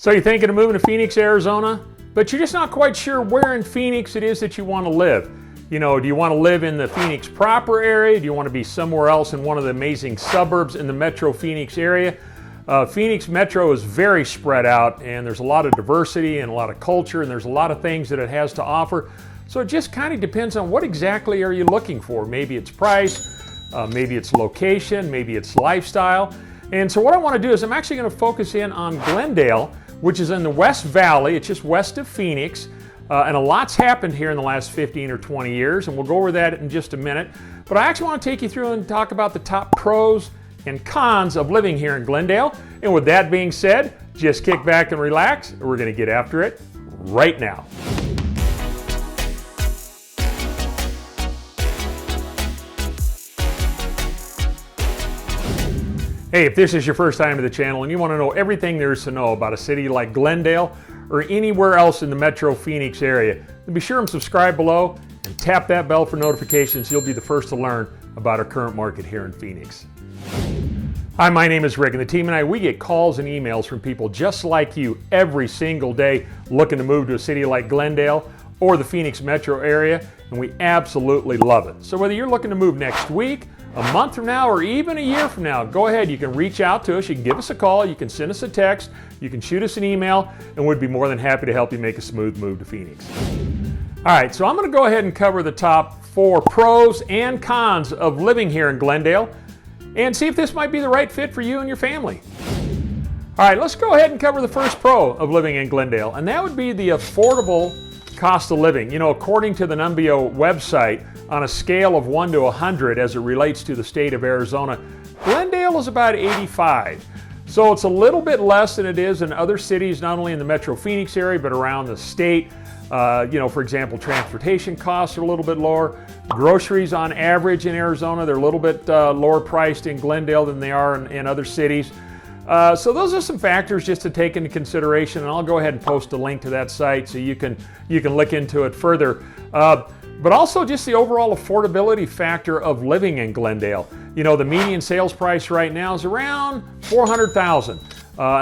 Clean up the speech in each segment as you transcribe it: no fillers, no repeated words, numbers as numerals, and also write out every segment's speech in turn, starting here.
So you're thinking of moving to Phoenix, Arizona, but you're just not quite sure where in Phoenix it is that you want to live. You know, do you want to live in the Phoenix proper area? Do you want to be somewhere else in one of the amazing suburbs in the Metro Phoenix area? Phoenix Metro is very spread out, and there's a lot of diversity and a lot of culture, and there's a lot of things that it has to offer. So it just kind of depends on what exactly are you looking for. Maybe it's price, maybe it's location, maybe it's lifestyle. And so what I want to do is I'm actually going to focus in on Glendale, which is in the West Valley. It's just west of Phoenix. And a lot's happened here in the last 15 or 20 years, and we'll go over that in just a minute. But I actually want to take you through and talk about the top pros and cons of living here in Glendale. And with that being said, just kick back and relax. We're going to get after it right now. Hey, if this is your first time to the channel and you want to know everything there is to know about a city like Glendale or anywhere else in the Metro Phoenix area, then be sure and subscribe below and tap that bell for notifications. You'll be the first to learn about our current market here in Phoenix. Hi, my name is Rick, and the team and I, we get calls and emails from people just like you every single day looking to move to a city like Glendale or the Phoenix metro area, and we absolutely love it. So whether you're looking to move next week, a month from now, or even a year from now, go ahead. You can reach out to us. You can give us a call. You can send us a text. You can shoot us an email, and we'd be more than happy to help you make a smooth move to Phoenix. All right, so I'm going to go ahead and cover the top 4 pros and cons of living here in Glendale and see if this might be the right fit for you and your family. All right, let's go ahead and cover the first pro of living in Glendale, and that would be the affordable cost of living. You know, according to the Numbeo website, on a scale of 1 to 100 as it relates to the state of Arizona, Glendale is about 85. So it's a little bit less than it is in other cities, not only in the Metro Phoenix area, but around the state. You know, for example, transportation costs are a little bit lower. Groceries on average in Arizona, they're a little bit lower priced in Glendale than they are in other cities. So those are some factors just to take into consideration, and I'll go ahead and post a link to that site so you can look into it further. But also just the overall affordability factor of living in Glendale. You know, the median sales price right now is around $400,000,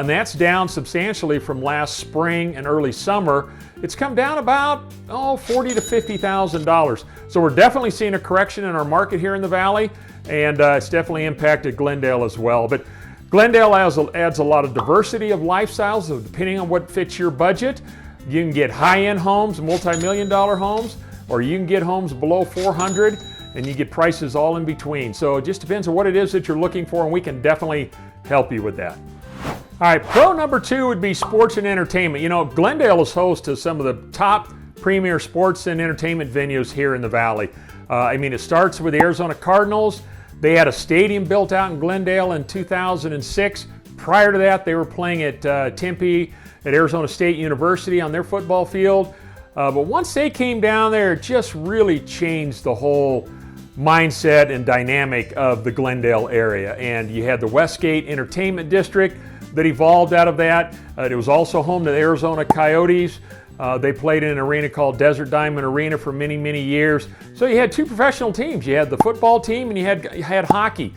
and that's down substantially from last spring and early summer. It's come down about $40,000 to $50,000. So we're definitely seeing a correction in our market here in the valley, and it's definitely impacted Glendale as well. But Glendale adds a lot of diversity of lifestyles, so depending on what fits your budget. You can get high-end homes, multi-million-dollar homes, or you can get homes below $400,000, and you get prices all in between. So it just depends on what it is that you're looking for, and we can definitely help you with that. All right, pro number 2 would be sports and entertainment. You know, Glendale is host to some of the top premier sports and entertainment venues here in the valley. I mean, it starts with the Arizona Cardinals. They had a stadium built out in Glendale in 2006. Prior to that, they were playing at Tempe at Arizona State University on their football field. But once they came down there, it just really changed the whole mindset and dynamic of the Glendale area. And you had the Westgate Entertainment District that evolved out of that. It was also home to the Arizona Coyotes. They played in an arena called Desert Diamond Arena for many, many years. So you had 2 professional teams. You had the football team and you had hockey.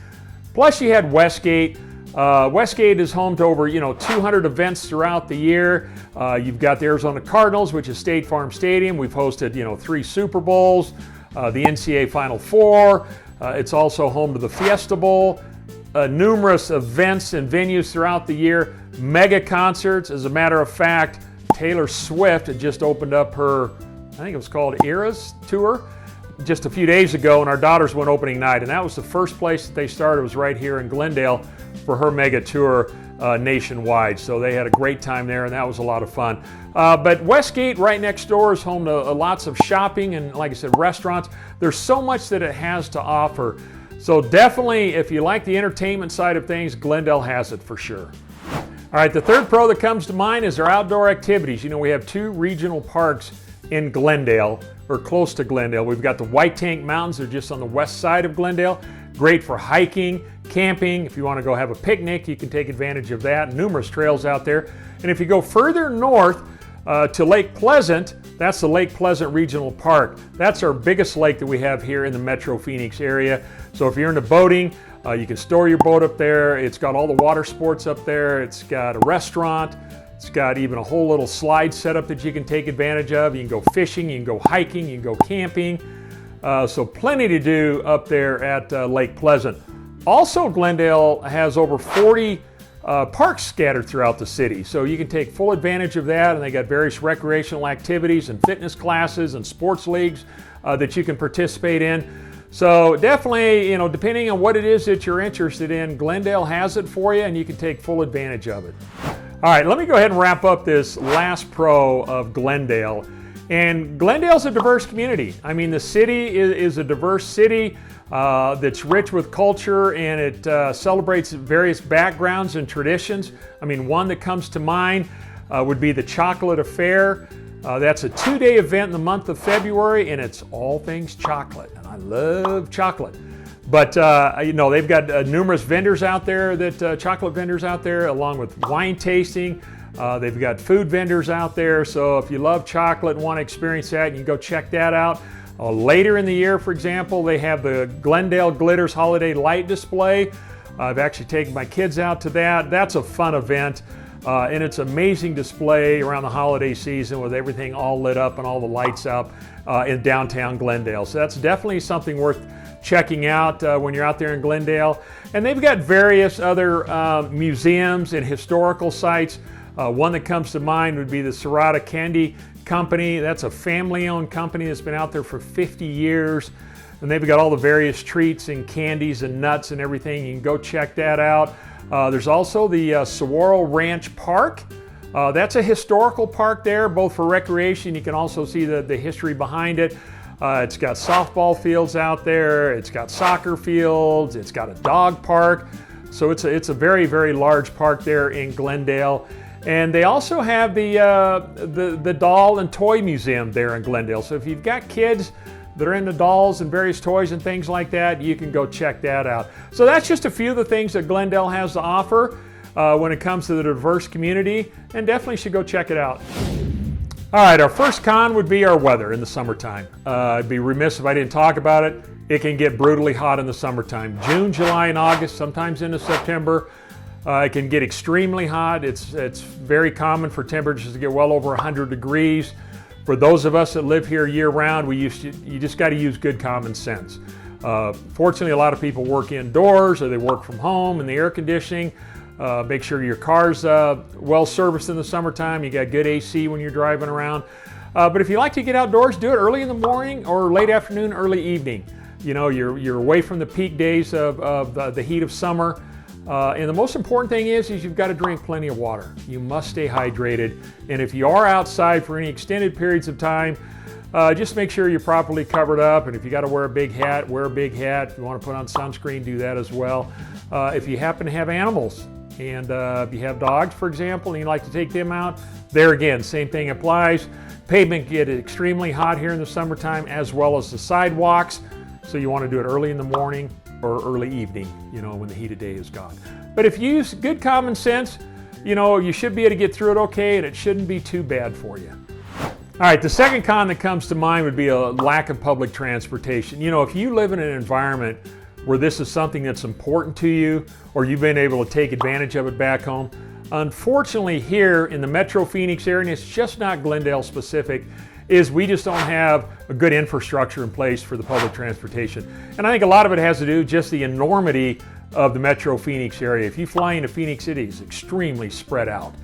Plus you had Westgate. Westgate is home to over 200 events throughout the year. You've got the Arizona Cardinals, which is State Farm Stadium. We've hosted 3 Super Bowls, the NCAA Final Four. It's also home to the Fiesta Bowl. Numerous events and venues throughout the year. Mega concerts. As a matter of fact, Taylor Swift had just opened up her, I think it was called Eras Tour, just a few days ago, and our daughters went opening night, and that was the first place that they started, was right here in Glendale for her mega tour nationwide. So they had a great time there, and that was a lot of fun. But Westgate right next door is home to lots of shopping and, like I said, restaurants. There's so much that it has to offer. So definitely, if you like the entertainment side of things, Glendale has it for sure. All right, the third pro that comes to mind is our outdoor activities. You know, we have 2 regional parks in Glendale, or close to Glendale. We've got the White Tank Mountains. They're just on the west side of Glendale. Great for hiking, camping. If you want to go have a picnic, you can take advantage of that. Numerous trails out there. And if you go further north to Lake Pleasant, that's the Lake Pleasant Regional Park. That's our biggest lake that we have here in the Metro Phoenix area. So if you're into boating, you can store your boat up there. It's got all the water sports up there. It's got a restaurant. It's got even a whole little slide setup that you can take advantage of. You can go fishing, you can go hiking, you can go camping. So plenty to do up there at Lake Pleasant. Also, Glendale has over 40 parks scattered throughout the city, so you can take full advantage of that, and they got various recreational activities and fitness classes and sports leagues that you can participate in. So definitely, you know, depending on what it is that you're interested in, Glendale has it for you, and you can take full advantage of it. All right, let me go ahead and wrap up this last pro of Glendale. And Glendale's a diverse community. I mean, the city is a diverse city that's rich with culture, and it celebrates various backgrounds and traditions. I mean, one that comes to mind would be the Chocolate Affair. That's a 2-day event in the month of February, and it's all things chocolate. And I love chocolate. But you know, they've got numerous vendors out there, chocolate vendors out there, along with wine tasting. They've got food vendors out there, so if you love chocolate and want to experience that, you can go check that out. Later in the year, for example, they have the Glendale Glitters Holiday Light Display. I've actually taken my kids out to that. That's a fun event, and it's an amazing display around the holiday season with everything all lit up and all the lights up in downtown Glendale. So that's definitely something worth checking out when you're out there in Glendale. And they've got various other museums and historical sites. One that comes to mind would be the Serrata Candy Company. That's a family-owned company that's been out there for 50 years. And they've got all the various treats and candies and nuts and everything. You can go check that out. There's also the Saguaro Ranch Park. That's a historical park there, both for recreation. You can also see the history behind it. It's got softball fields out there. It's got soccer fields. It's got a dog park. So it's a very, very large park there in Glendale. And they also have the doll and toy museum there in Glendale. So if you've got kids that are into dolls and various toys and things like that, you can go check that out. So that's just a few of the things that Glendale has to offer when it comes to the diverse community, and definitely should go check it out. All right, our first con would be our weather in the summertime. I'd be remiss if I didn't talk about it. It can get brutally hot in the summertime. June, July, and August, sometimes into September. It can get extremely hot. It's very common for temperatures to get well over 100 degrees. For those of us that live here year-round, you just got to use good common sense. Fortunately, a lot of people work indoors or they work from home in the air conditioning. Make sure your car's well serviced in the summertime. You got good AC when you're driving around. But if you like to get outdoors, do it early in the morning or late afternoon, early evening. You know, you're away from the peak days of the heat of summer. And the most important thing is you've got to drink plenty of water. You must stay hydrated. And if you are outside for any extended periods of time, just make sure you're properly covered up. And if you got to wear a big hat, wear a big hat. If you want to put on sunscreen, do that as well. If you happen to have animals, and if you have dogs, for example, and you like to take them out, there again, same thing applies. Pavement get extremely hot here in the summertime, as well as the sidewalks. So you want to do it early in the morning or early evening, you know, when the heat of day is gone. But if you use good common sense, you know, you should be able to get through it okay, and it shouldn't be too bad for you. All right, the second con that comes to mind would be a lack of public transportation. You know, if you live in an environment where this is something that's important to you, or you've been able to take advantage of it back home, unfortunately here in the Metro Phoenix area, and it's just not Glendale specific, is we just don't have a good infrastructure in place for the public transportation. And I think a lot of it has to do with just the enormity of the Metro Phoenix area. If you fly into Phoenix City, it's extremely spread out.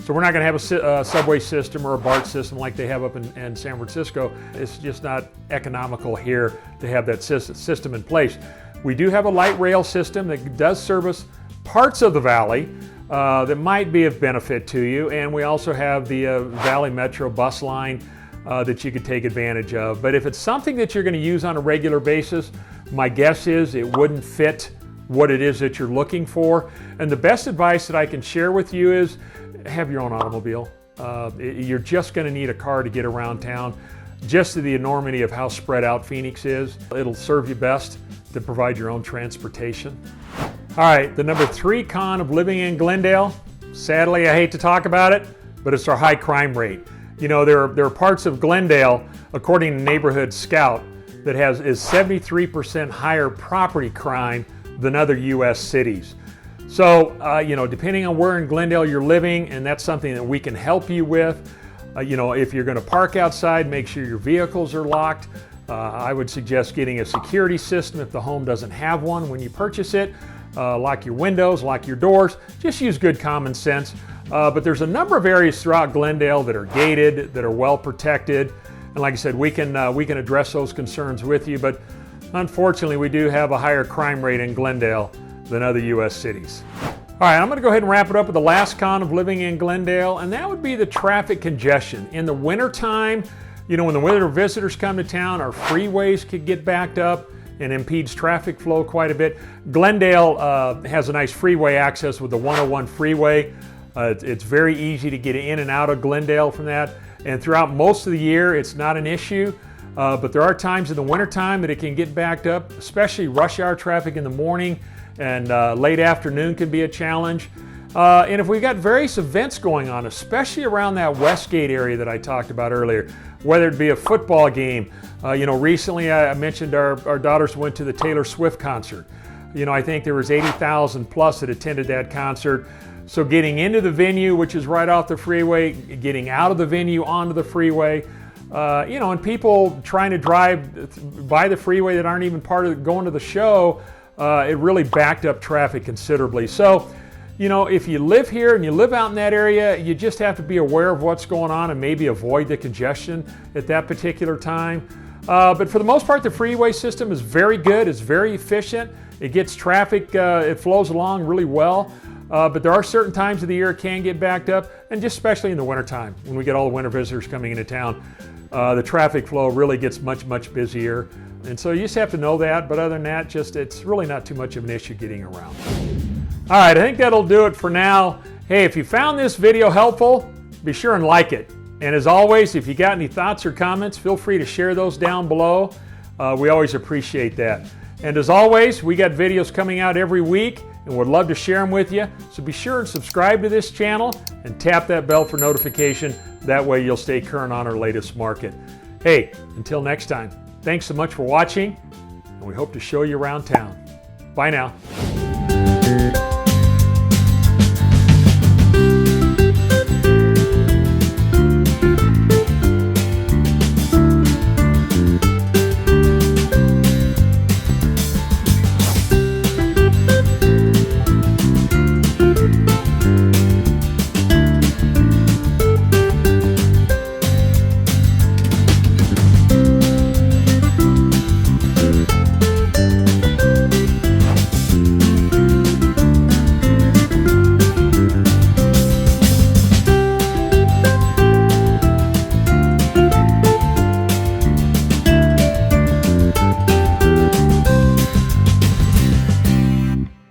So we're not going to have a subway system or a BART system like they have up in San Francisco. It's just not economical here to have that system in place. We do have a light rail system that does service parts of the valley that might be of benefit to you. And we also have the Valley Metro bus line that you could take advantage of. But if it's something that you're going to use on a regular basis, my guess is it wouldn't fit what it is that you're looking for. And the best advice that I can share with you is have your own automobile. You're just going to need a car to get around town. Just to the enormity of how spread out Phoenix is, it'll serve you best to provide your own transportation. All right, the number 3 con of living in Glendale, sadly I hate to talk about it, but it's our high crime rate. You know, there are parts of Glendale, according to Neighborhood Scout, that is 73% higher property crime than other U.S. cities. So, depending on where in Glendale you're living, and that's something that we can help you with. If you're going to park outside, make sure your vehicles are locked. I would suggest getting a security system if the home doesn't have one when you purchase it. Lock your windows, lock your doors. Just use good common sense. But there's a number of areas throughout Glendale that are gated, that are well protected. And like I said, we can address those concerns with you. But unfortunately, we do have a higher crime rate in Glendale than other U.S. cities. All right, I'm going to go ahead and wrap it up with the last con of living in Glendale, and that would be the traffic congestion. In the wintertime, when the winter visitors come to town, our freeways could get backed up and impedes traffic flow quite a bit. Glendale has a nice freeway access with the 101 freeway. It's very easy to get in and out of Glendale from that, and throughout most of the year, it's not an issue. But there are times in the wintertime that it can get backed up, especially rush hour traffic in the morning, and late afternoon can be a challenge. And if we've got various events going on, especially around that Westgate area that I talked about earlier, whether it be a football game. Recently I mentioned our daughters went to the Taylor Swift concert. I think there was 80,000 plus that attended that concert. So getting into the venue, which is right off the freeway, getting out of the venue onto the freeway, and people trying to drive by the freeway that aren't even part of going to the show, it really backed up traffic considerably. So, if you live here and you live out in that area, you just have to be aware of what's going on and maybe avoid the congestion at that particular time. But for the most part, the freeway system is very good. It's very efficient. It gets traffic, it flows along really well. But there are certain times of the year it can get backed up, and just especially in the wintertime when we get all the winter visitors coming into town, the traffic flow really gets much, much busier. And so you just have to know that, but other than that, it's really not too much of an issue getting around. All right, I think that'll do it for now. Hey, if you found this video helpful, be sure and like it. And as always, if you got any thoughts or comments, feel free to share those down below. We always appreciate that. And as always, we got videos coming out every week, and would love to share them with you. So be sure and subscribe to this channel and tap that bell for notification. That way you'll stay current on our latest market. Hey, until next time, thanks so much for watching, and we hope to show you around town. Bye now.